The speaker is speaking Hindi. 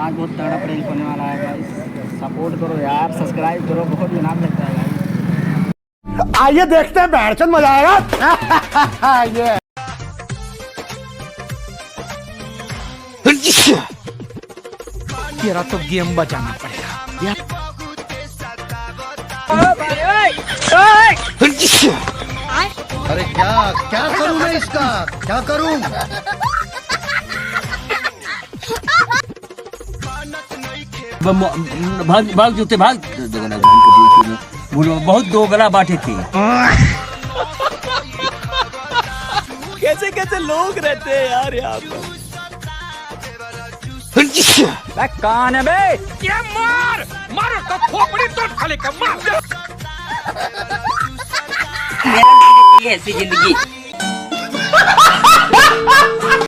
आज बहुत तगड़ा प्रैंक होने वाला है गाइस, सपोर्ट करो यार, सब्सक्राइब करो, बहुत इनाम लगता है गाइस। आइए देखते हैं, बैठचंद मजा आएगा। ये तेरा तो गेम बचाना पड़ेगा। अरे क्या क्या करूं मैं इसका, क्या करूं? भाग भाग जूते भाग। बहुत दो गला बांटे थे। कैसे कैसे लोग रहते हैं यार यहाँ पर। कौन है बे? ये मार मारो तो खोपड़ी तोड़ खाले का मार। ऐसी जिंदगी